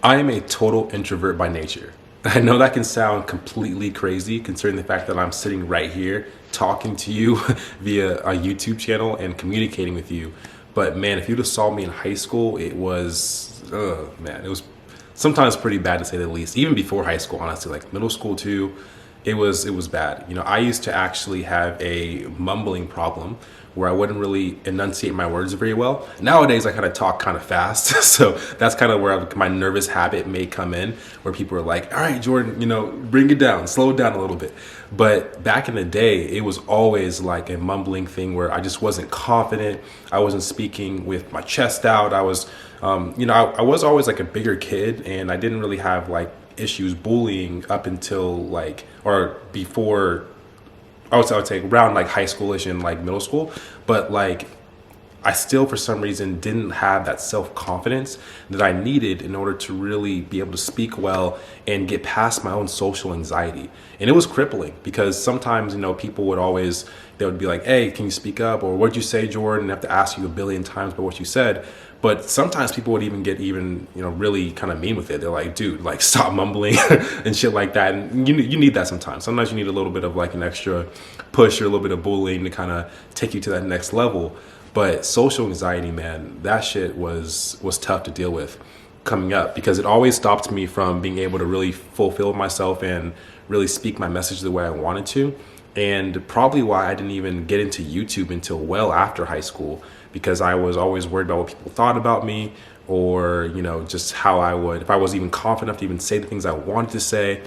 I am a total introvert by nature. I know that can sound completely crazy considering the fact that I'm sitting right here talking to you via a YouTube channel and communicating with you. But man, if you'd have saw me in high school, it was sometimes pretty bad to say the least. Even before high school, honestly, like middle school too, it was bad. I used to actually have a mumbling problem where I wouldn't really enunciate my words very well. Nowadays, I kind of talk kind of fast, so that's kind of where my nervous habit may come in, where people are like, "All right, Jordan, bring it down, slow it down a little bit." But back in the day, it was always like a mumbling thing where I just wasn't confident. I wasn't speaking with my chest out. I was always like a bigger kid, and I didn't really have like issues bullying up until like or before I would say around like high schoolish and like middle school, but like I still for some reason didn't have that self-confidence that I needed in order to really be able to speak well and get past my own social anxiety. And it was crippling because sometimes, people they would be like, "Hey, can you speak up?" Or "What'd you say, Jordan?" And I have to ask you a billion times about what you said. But sometimes people would even get really kind of mean with it. They're like, "Dude, like stop mumbling," and shit like that. And you need that sometimes. Sometimes you need a little bit of like an extra push or a little bit of bullying to kind of take you to that next level. But social anxiety, man, that shit was tough to deal with coming up because it always stopped me from being able to really fulfill myself and really speak my message the way I wanted to. And probably why I didn't even get into YouTube until well after high school, because I was always worried about what people thought about me, or just how if I was even confident enough to even say the things I wanted to say.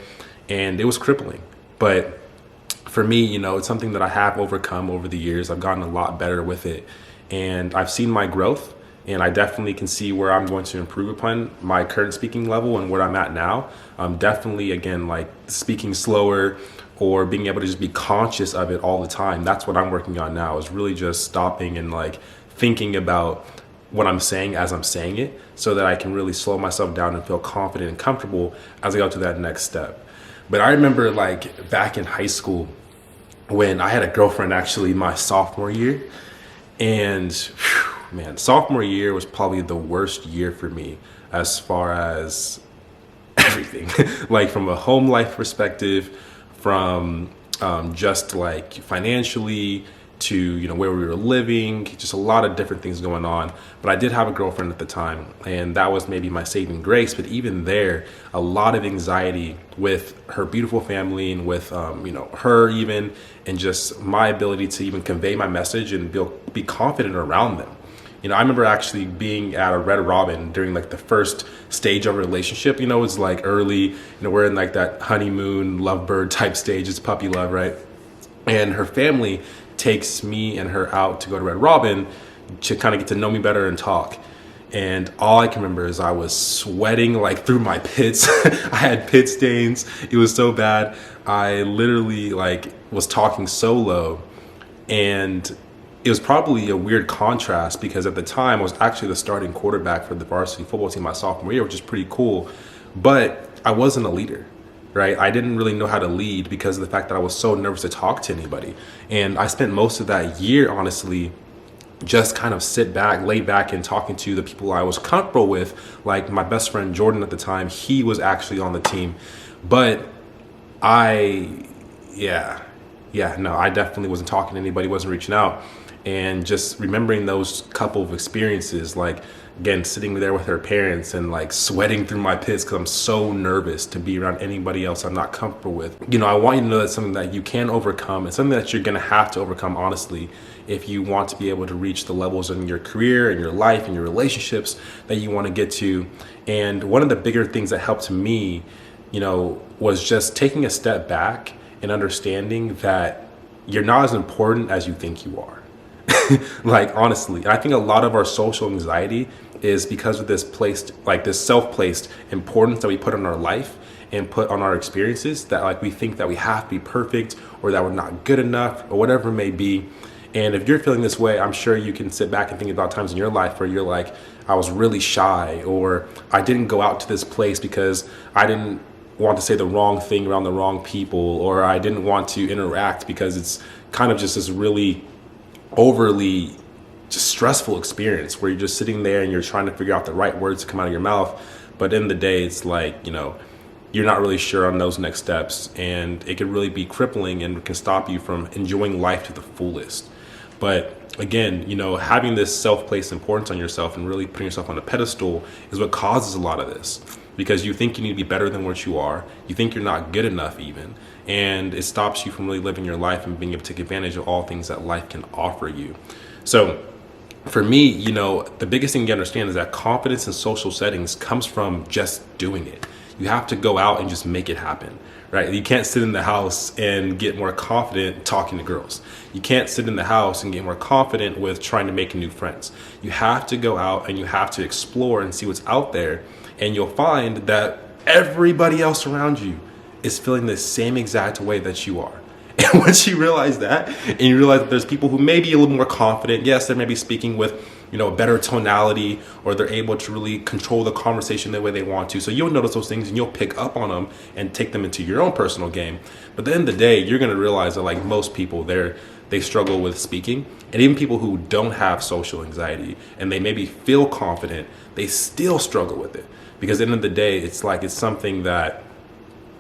And it was crippling. But for me, it's something that I have overcome over the years. I've gotten a lot better with it, and I've seen my growth, and I definitely can see where I'm going to improve upon my current speaking level and where I'm at now. Definitely, again, like speaking slower or being able to just be conscious of it all the time. That's what I'm working on now, is really just stopping and like thinking about what I'm saying as I'm saying it, so that I can really slow myself down and feel confident and comfortable as I go to that next step. But I remember like back in high school when I had a girlfriend actually my sophomore year, and man, sophomore year was probably the worst year for me as far as everything, like from a home life perspective, from just like financially to where we were living, just a lot of different things going on. But I did have a girlfriend at the time, and that was maybe my saving grace. But even there, a lot of anxiety with her beautiful family and with her even, and just my ability to even convey my message and be confident around them. I remember actually being at a Red Robin during like the first stage of a relationship. It's like early, we're in like that honeymoon lovebird type stage. It's puppy love, right? And her family takes me and her out to go to Red Robin to kind of get to know me better and talk. And all I can remember is I was sweating like through my pits. I had pit stains. It was so bad. I literally like was talking so low, and it was probably a weird contrast because at the time I was actually the starting quarterback for the varsity football team my sophomore year, which is pretty cool. But I wasn't a leader, right? I didn't really know how to lead because of the fact that I was so nervous to talk to anybody. And I spent most of that year, honestly, just kind of laid back and talking to the people I was comfortable with. Like my best friend Jordan at the time, he was actually on the team. But I definitely wasn't talking to anybody, wasn't reaching out. And just remembering those couple of experiences, like again, sitting there with her parents and like sweating through my pits because I'm so nervous to be around anybody else I'm not comfortable with. I want you to know that's something that you can overcome. It's something that you're going to have to overcome, honestly, if you want to be able to reach the levels in your career and your life and your relationships that you want to get to. And one of the bigger things that helped me, was just taking a step back and understanding that you're not as important as you think you are. Like, honestly, I think a lot of our social anxiety is because of this self-placed importance that we put on our life and put on our experiences, that like we think that we have to be perfect or that we're not good enough or whatever it may be. And if you're feeling this way, I'm sure you can sit back and think about times in your life where you're like, I was really shy, or I didn't go out to this place because I didn't want to say the wrong thing around the wrong people, or I didn't want to interact because it's kind of just this really overly just stressful experience where you're just sitting there and you're trying to figure out the right words to come out of your mouth. But in the day, it's like, you're not really sure on those next steps, and it can really be crippling and can stop you from enjoying life to the fullest. But again, having this self-placed importance on yourself and really putting yourself on a pedestal is what causes a lot of this, because you think you need to be better than what you are. You think you're not good enough even. And it stops you from really living your life and being able to take advantage of all things that life can offer you. So for me, the biggest thing you understand is that confidence in social settings comes from just doing it. You have to go out and just make it happen, right? You can't sit in the house and get more confident talking to girls. You can't sit in the house and get more confident with trying to make new friends. You have to go out and you have to explore and see what's out there. And you'll find that everybody else around you is feeling the same exact way that you are. And once you realize that, and you realize that there's people who may be a little more confident, yes, they may be speaking with a better tonality, or they're able to really control the conversation the way they want to. So you'll notice those things and you'll pick up on them and take them into your own personal game. But at the end of the day, you're going to realize that, like most people, they struggle with speaking. And even people who don't have social anxiety and they maybe feel confident, they still struggle with it. Because at the end of the day, it's something that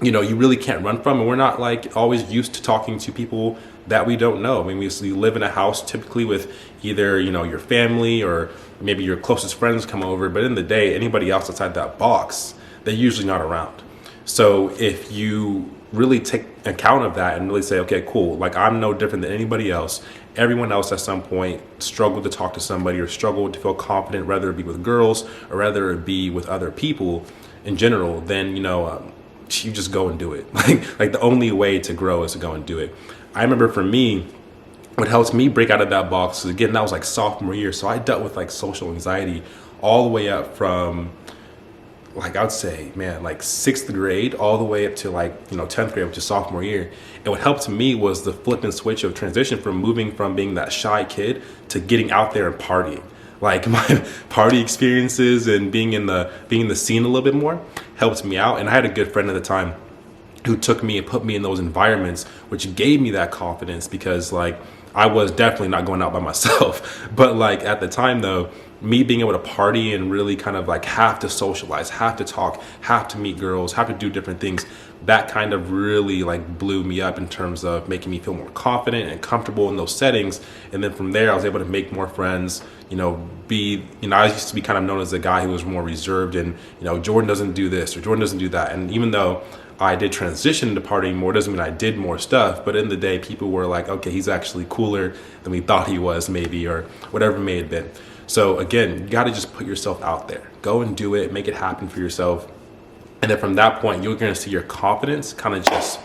you really can't run from. And we're not always used to talking to people that we don't know. I mean, we live in a house typically with either, your family or maybe your closest friends come over. But in the day, anybody else outside that box, they're usually not around. So if you really take account of that and really say, okay, cool, I'm no different than anybody else. Everyone else at some point struggled to talk to somebody or struggled to feel confident, whether it be with girls or whether it be with other people in general, then, you just go and do it. Like the only way to grow is to go and do it. I remember for me, what helps me break out of that box, again, that was sophomore year. So I dealt with social anxiety all the way up from I would say, man, 6th grade all the way up to 10th grade, which is sophomore year. And what helped me was the flip and switch of transition from moving from being that shy kid to getting out there and partying. My party experiences and being in the scene a little bit more helped me out. And I had a good friend at the time who took me and put me in those environments, which gave me that confidence, because I was definitely not going out by myself. But at the time though, me being able to party and really kind of have to socialize, have to talk, have to meet girls, have to do different things, that kind of really blew me up in terms of making me feel more confident and comfortable in those settings. And then from there, I was able to make more friends, I used to be kind of known as a guy who was more reserved and, Jordan doesn't do this or Jordan doesn't do that. And even though I did transition into partying more, doesn't mean I did more stuff, but in the day, people were like, okay, he's actually cooler than we thought he was maybe, or whatever it may have been. So again, you got to just put yourself out there, go and do it, make it happen for yourself. And then from that point, you're going to see your confidence kind of just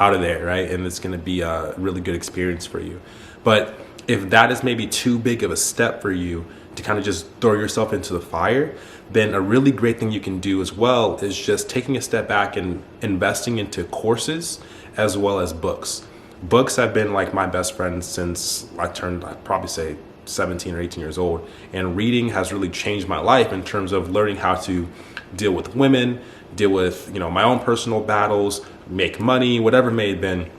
out of there, right? And it's going to be a really good experience for you. But if that is maybe too big of a step for you to kind of just throw yourself into the fire, then a really great thing you can do as well is just taking a step back and investing into courses as well as books. Books have been my best friend since I'd probably say 17 or 18 years old. And reading has really changed my life in terms of learning how to deal with women, deal with, my own personal battles, make money, whatever it may have been.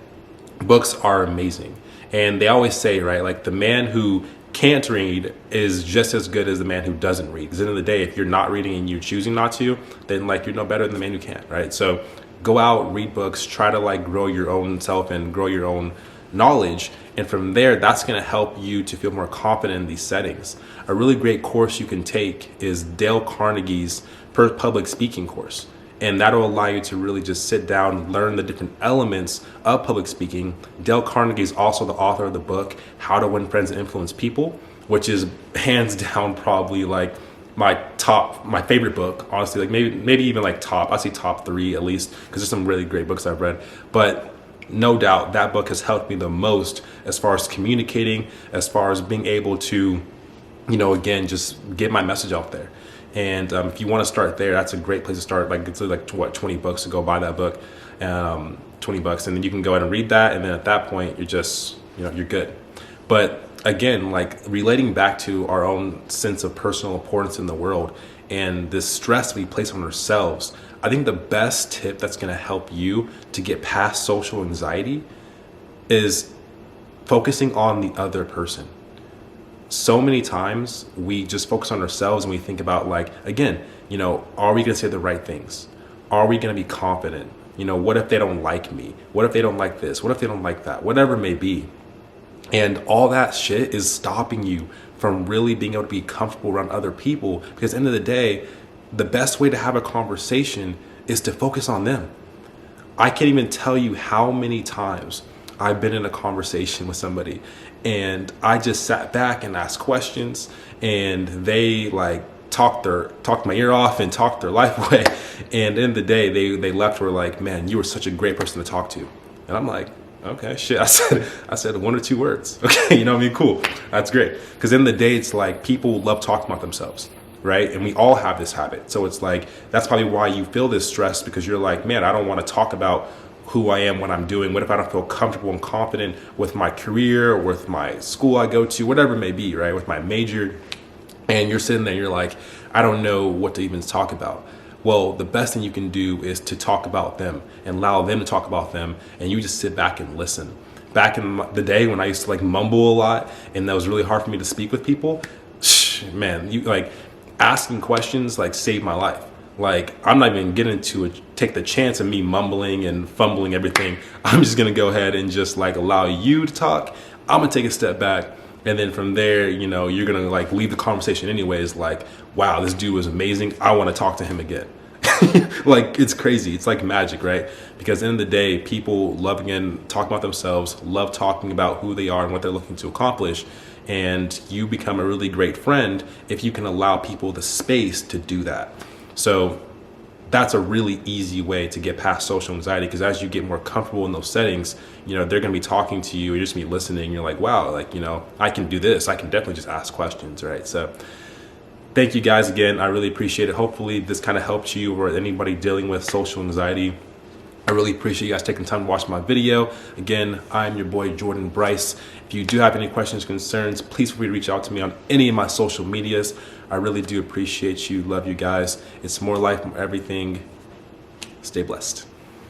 Books are amazing. And they always say, right, the man who can't read is just as good as the man who doesn't read. Because at the end of the day, if you're not reading and you're choosing not to, then you're no better than the man who can't, right? So go out, read books, try to grow your own self and grow your own knowledge. And from there, that's going to help you to feel more confident in these settings. A really great course you can take is Dale Carnegie's public speaking course. And that'll allow you to really just sit down, learn the different elements of public speaking. Dale Carnegie is also the author of the book, How to Win Friends and Influence People, which is hands down probably my favorite book, honestly, maybe even top, I'd say top 3 at least, because there's some really great books I've read. But no doubt that book has helped me the most as far as communicating, as far as being able to, again, just get my message out there. And if you want to start there, that's a great place to start. It's 20 bucks to go buy that book, $20, and then you can go ahead and read that. And then at that point, you're just, you're good. But again, relating back to our own sense of personal importance in the world and this stress we place on ourselves, I think the best tip that's going to help you to get past social anxiety is focusing on the other person. So many times we just focus on ourselves and we think about again, You know, are we going to say the right things? Are we going to be confident? You know, what if they don't like me? What if they don't like this? What if they don't like that? Whatever it may be. And all that shit is stopping you from really being able to be comfortable around other people. Because at the end of the day, the best way to have a conversation is to focus on them. I can't even tell you how many times I've been in a conversation with somebody and I just sat back and asked questions and they like talked my ear off and talked their life away. And at the end of the day, they left were like, man, you were such a great person to talk to. And I'm like, okay, shit. I said 1 or 2 words. Okay, you know what I mean? Cool. That's great. Because in the day, it's like people love talking about themselves, right? And we all have this habit. So it's like, that's probably why you feel this stress, because you're like, man, I don't want to talk about who I am, what I'm doing. What if I don't feel comfortable and confident with my career or with my school I go to, whatever it may be, right? With my major. And you're sitting there, you're like, I don't know what to even talk about. Well, the best thing you can do is to talk about them and allow them to talk about them. And you just sit back and listen. Back in the day when I used to like mumble a lot and that was really hard for me to speak with people, man, you like asking questions like saved my life. Like, I'm not even getting to take the chance of me mumbling and fumbling everything. I'm just going to go ahead and just like allow you to talk. I'm going to take a step back. And then from there, you know, you're going to like leave the conversation anyways. Like, wow, this dude was amazing. I want to talk to him again. Like, it's crazy. It's like magic, right? Because at the end of the day, people love, again, talking about themselves, love talking about who they are and what they're looking to accomplish. And you become a really great friend if you can allow people the space to do that. So that's a really easy way to get past social anxiety, because as you get more comfortable in those settings, you know, they're going to be talking to you, you're just going to be listening. You're like, wow, like, you know, I can do this. I can definitely just ask questions, right? So thank you guys again. I really appreciate it. Hopefully this kind of helped you or anybody dealing with social anxiety. I really appreciate you guys taking time to watch my video. Again, I'm your boy, Jordan Bryce. If you do have any questions, concerns, please feel free to reach out to me on any of my social medias. I really do appreciate you. Love you guys. It's more life, more everything. Stay blessed.